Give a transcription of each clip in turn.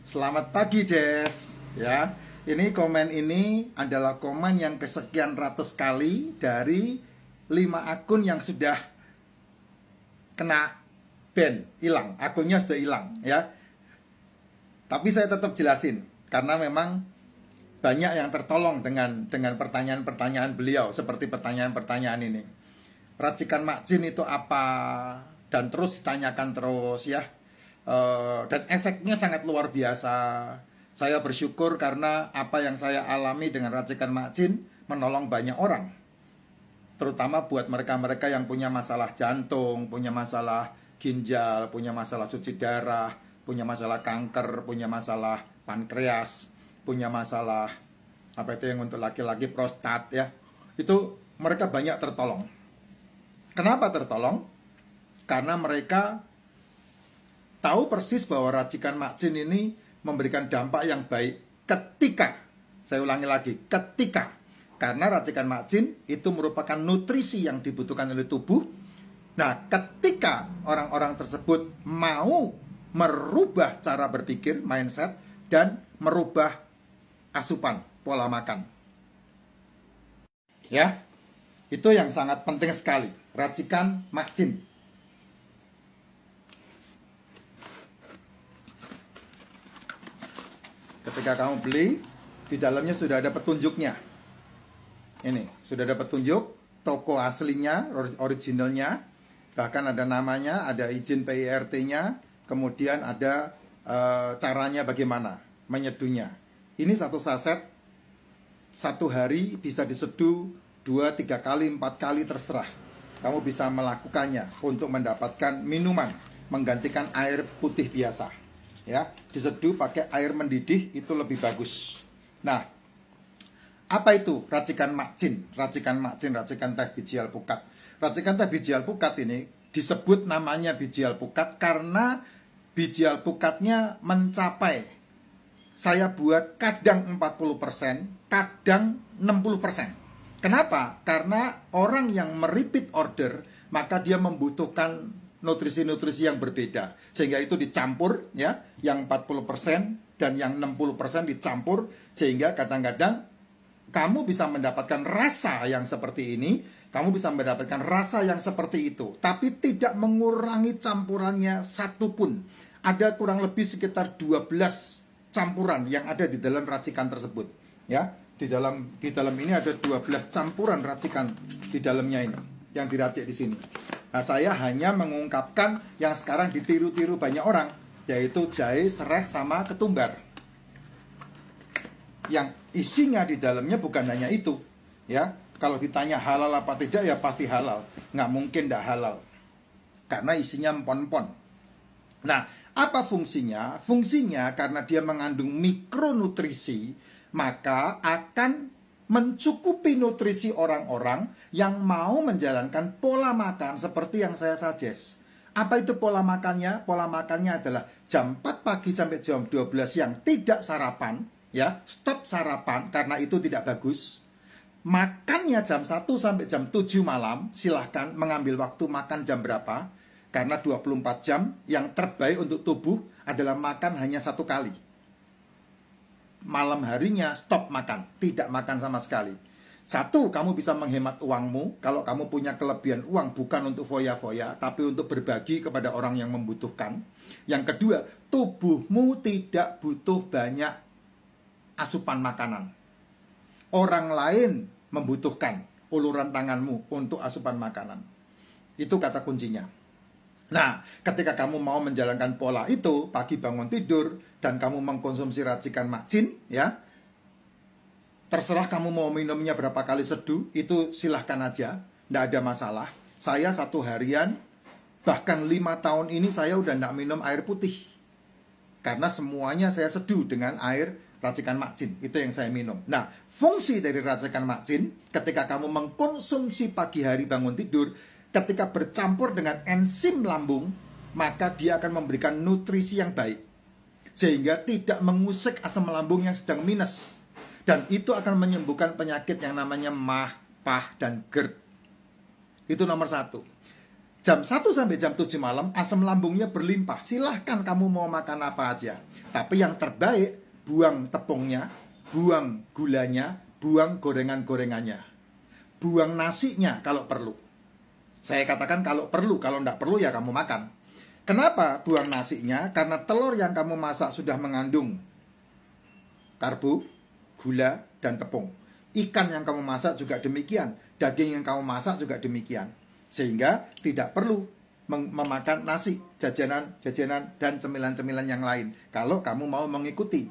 Selamat pagi, Jess. Ya, ini komen ini adalah komen yang kesekian ratus kali dari 5 akun yang sudah kena ban, hilang. Akunnya sudah hilang, ya. Tapi saya tetap jelasin karena memang banyak yang tertolong dengan pertanyaan-pertanyaan beliau seperti pertanyaan-pertanyaan ini. Racikan Mak Jin itu apa? Dan terus ditanyakan terus, ya. Dan efeknya sangat luar biasa. Saya bersyukur karena apa yang saya alami dengan racikan Mak Jin menolong banyak orang, terutama buat mereka-mereka yang punya masalah jantung, punya masalah ginjal, punya masalah cuci darah, punya masalah kanker, punya masalah pankreas, punya masalah apa itu yang untuk laki-laki prostat, ya. Itu mereka banyak tertolong. Kenapa tertolong? Karena mereka tahu persis bahwa racikan Mak Jin ini memberikan dampak yang baik ketika, saya ulangi lagi, ketika, karena racikan Mak Jin itu merupakan nutrisi yang dibutuhkan oleh tubuh. Nah, ketika orang-orang tersebut mau merubah cara berpikir, mindset, dan merubah asupan, pola makan. Ya, itu yang sangat penting sekali, racikan Mak Jin. Ketika kamu beli, di dalamnya sudah ada petunjuknya. Ini, sudah ada petunjuk, toko aslinya, originalnya, bahkan ada namanya, ada izin PIRT-nya, kemudian ada caranya bagaimana menyeduhnya. Ini satu saset, satu hari bisa diseduh 2, 3 kali, 4 kali, terserah. Kamu bisa melakukannya untuk mendapatkan minuman, menggantikan air putih biasa. Ya, diseduh pakai air mendidih itu lebih bagus. Nah, apa itu racikan Mak Jin? Racikan Mak Jin, racikan teh biji alpukat. Racikan teh biji alpukat ini disebut namanya biji alpukat karena biji alpukatnya mencapai, saya buat kadang 40%, kadang 60%. Kenapa? Karena orang yang merepeat order, maka dia membutuhkan nutrisi-nutrisi yang berbeda. Sehingga itu dicampur, ya, yang 40% dan yang 60% dicampur, sehingga kadang-kadang kamu bisa mendapatkan rasa yang seperti ini, kamu bisa mendapatkan rasa yang seperti itu, tapi tidak mengurangi campurannya satupun. Ada kurang lebih sekitar 12 campuran yang ada di dalam racikan tersebut, ya. Di dalam ini ada 12 campuran racikan di dalamnya ini yang diracik di sini. Nah, saya hanya mengungkapkan yang sekarang ditiru-tiru banyak orang, yaitu jahe, serai, sama ketumbar. Yang isinya di dalamnya bukan hanya itu, ya. Kalau ditanya halal apa tidak, ya pasti halal. Nggak mungkin tidak halal, karena isinya empon-empon. Nah, apa fungsinya? Fungsinya karena dia mengandung mikronutrisi, maka akan mencukupi nutrisi orang-orang yang mau menjalankan pola makan seperti yang saya suggest. Apa itu pola makannya? Pola makannya adalah jam 4 pagi sampai jam 12 siang tidak sarapan, ya, stop sarapan karena itu tidak bagus. Makannya jam 1 sampai jam 7 malam, silahkan mengambil waktu makan jam berapa, karena 24 jam yang terbaik untuk tubuh adalah makan hanya 1 kali. Malam harinya stop makan, tidak makan sama sekali. 1, kamu bisa menghemat uangmu. Kalau kamu punya kelebihan uang, bukan untuk foya-foya, tapi untuk berbagi kepada orang yang membutuhkan. Yang kedua, tubuhmu tidak butuh banyak asupan makanan. Orang lain membutuhkan uluran tanganmu untuk asupan makanan. Itu kata kuncinya. Nah, ketika kamu mau menjalankan pola itu, pagi bangun tidur, dan kamu mengkonsumsi racikan Mak Jin, ya, terserah kamu mau minumnya berapa kali seduh, itu silahkan aja, tidak ada masalah. Saya 1 harian, bahkan 5 tahun ini saya udah tidak minum air putih, karena semuanya saya seduh dengan air racikan Mak Jin, itu yang saya minum. Nah, fungsi dari racikan Mak Jin, ketika kamu mengkonsumsi pagi hari bangun tidur, ketika bercampur dengan enzim lambung, maka dia akan memberikan nutrisi yang baik, sehingga tidak mengusik asam lambung yang sedang minus. Dan itu akan menyembuhkan penyakit yang namanya MAH, PAH, dan GERD. Itu nomor 1. jam 1 sampai jam 7 malam asam lambungnya berlimpah. Silahkan kamu mau makan apa aja. Tapi yang terbaik, buang tepungnya, buang gulanya, buang gorengan-gorengannya, buang nasinya kalau perlu. Saya katakan kalau perlu, kalau enggak perlu ya kamu makan. Kenapa buang nasinya? Karena telur yang kamu masak sudah mengandung karbo, gula, dan tepung. Ikan yang kamu masak juga demikian. Daging yang kamu masak juga demikian. Sehingga tidak perlu memakan nasi, jajanan, dan cemilan-cemilan yang lain. Kalau kamu mau mengikuti,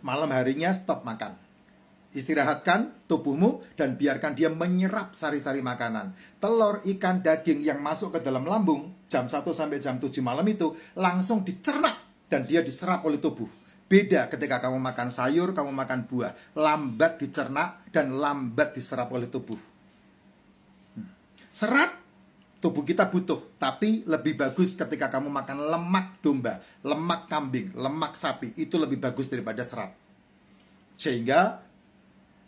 malam harinya stop makan. Istirahatkan tubuhmu dan biarkan dia menyerap sari-sari makanan. Telur, ikan, daging yang masuk ke dalam lambung jam 1 sampai jam 7 malam itu langsung dicerna dan dia diserap oleh tubuh. Beda ketika kamu makan sayur, kamu makan buah, lambat dicerna dan lambat diserap oleh tubuh. Serat tubuh kita butuh, tapi lebih bagus ketika kamu makan lemak domba, lemak kambing, lemak sapi, itu lebih bagus daripada serat. Sehingga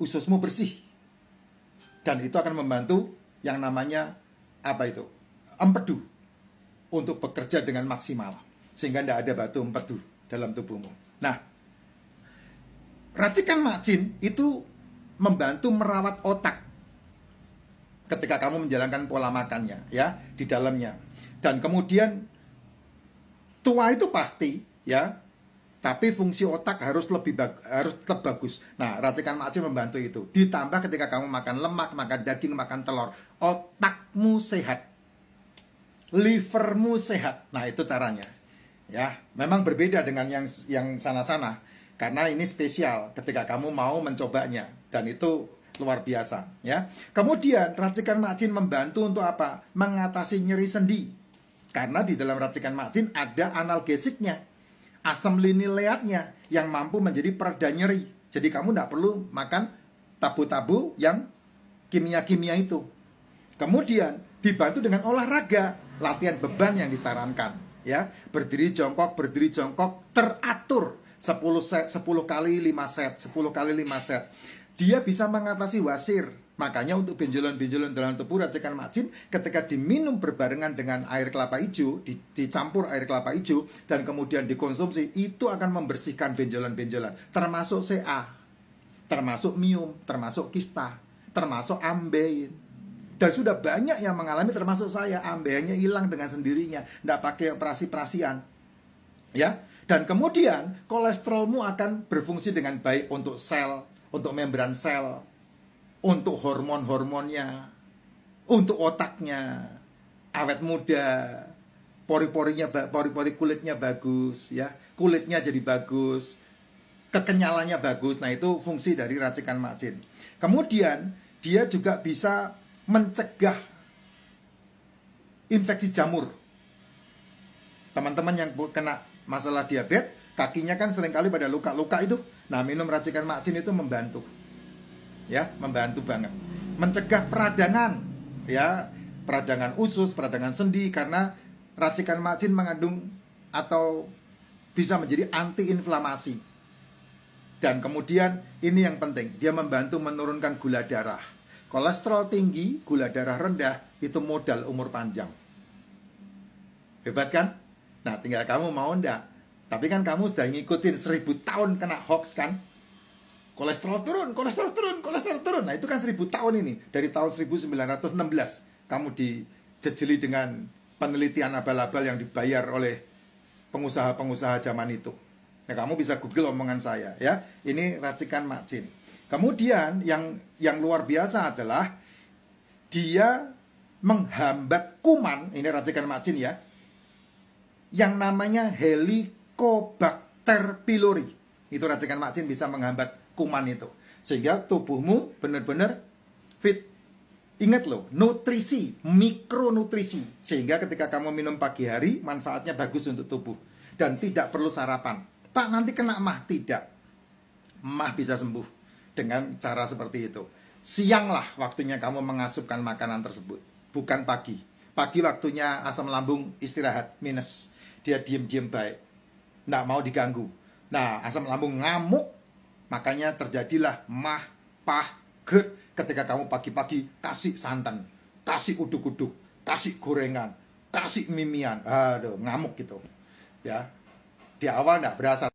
ususmu bersih. Dan itu akan membantu yang namanya empedu untuk bekerja dengan maksimal. Sehingga tidak ada batu empedu dalam tubuhmu. Nah, racikan macin itu membantu merawat otak ketika kamu menjalankan pola makannya, ya, di dalamnya. Dan kemudian tua itu pasti, ya, tapi fungsi otak harus tetap bagus. Nah, racikan macin membantu itu. Ditambah ketika kamu makan lemak, makan daging, makan telur, otakmu sehat, livermu sehat. Nah, itu caranya. Ya, memang berbeda dengan yang sana-sana. Karena ini spesial ketika kamu mau mencobanya. Dan itu luar biasa, ya. Kemudian racikan macin membantu untuk apa? Mengatasi nyeri sendi. Karena di dalam racikan macin ada analgesiknya, asam linileatnya yang mampu menjadi pereda nyeri. Jadi kamu tidak perlu makan tabu-tabu yang kimia-kimia itu. Kemudian dibantu dengan olahraga, latihan beban yang disarankan, ya. Berdiri jongkok teratur 10 kali 5 set, 10 kali 5 set. Dia bisa mengatasi wasir. Makanya untuk benjolan-benjolan dalam tubuh, racikan macin ketika diminum berbarengan dengan air kelapa hijau, dicampur air kelapa hijau dan kemudian dikonsumsi, itu akan membersihkan benjolan-benjolan, termasuk CA, termasuk miom, termasuk kista, termasuk ambeien. Dan sudah banyak yang mengalami, termasuk saya, ambeiannya hilang dengan sendirinya, tidak pakai operasi-operasian, ya. Dan kemudian kolesterolmu akan berfungsi dengan baik untuk sel, untuk membran sel, untuk hormon-hormonnya, untuk otaknya, awet muda, pori-pori kulitnya bagus, ya, kulitnya jadi bagus, kekenyalannya bagus. Nah, itu fungsi dari racikan macin. Kemudian dia juga bisa mencegah infeksi jamur. Teman-teman yang kena masalah diabetes, kakinya kan seringkali pada luka-luka itu. Nah, minum racikan macin itu membantu. Ya, membantu banget. Mencegah peradangan, ya, peradangan usus, peradangan sendi, karena racikan macin mengandung atau bisa menjadi antiinflamasi. Dan kemudian ini yang penting, dia membantu menurunkan gula darah. Kolesterol tinggi, gula darah rendah, itu modal umur panjang. Hebat kan? Nah, tinggal kamu mau enggak. Tapi kan kamu sudah ngikutin 1000 tahun kena hoax kan? Kolesterol turun. Nah, itu kan 1000 tahun ini. Dari tahun 1916 kamu dijejeli dengan penelitian abal-abal yang dibayar oleh pengusaha-pengusaha zaman itu. Nah, kamu bisa Google omongan saya, ya. Ini racikan macin. Kemudian yang luar biasa adalah dia menghambat kuman. Ini racikan macin, ya, yang namanya Helicobacter pylori. Itu racikan macin bisa menghambat kuman itu, sehingga tubuhmu benar-benar fit. Ingat loh, nutrisi, mikronutrisi, sehingga ketika kamu minum pagi hari, manfaatnya bagus untuk tubuh. Dan tidak perlu sarapan. Pak, nanti kena emah. Tidak. Emah bisa sembuh dengan cara seperti itu. Sianglah waktunya kamu mengasupkan makanan tersebut, bukan pagi. Pagi waktunya asam lambung istirahat, minus. Dia diem-diem baik, nggak mau diganggu. Nah, asam lambung ngamuk, makanya terjadilah mah, pah, GERD. Ketika kamu pagi-pagi kasih santan, kasih uduk-uduk, kasih gorengan, kasih mimian, aduh ngamuk gitu. Ya, di awal nggak berasa.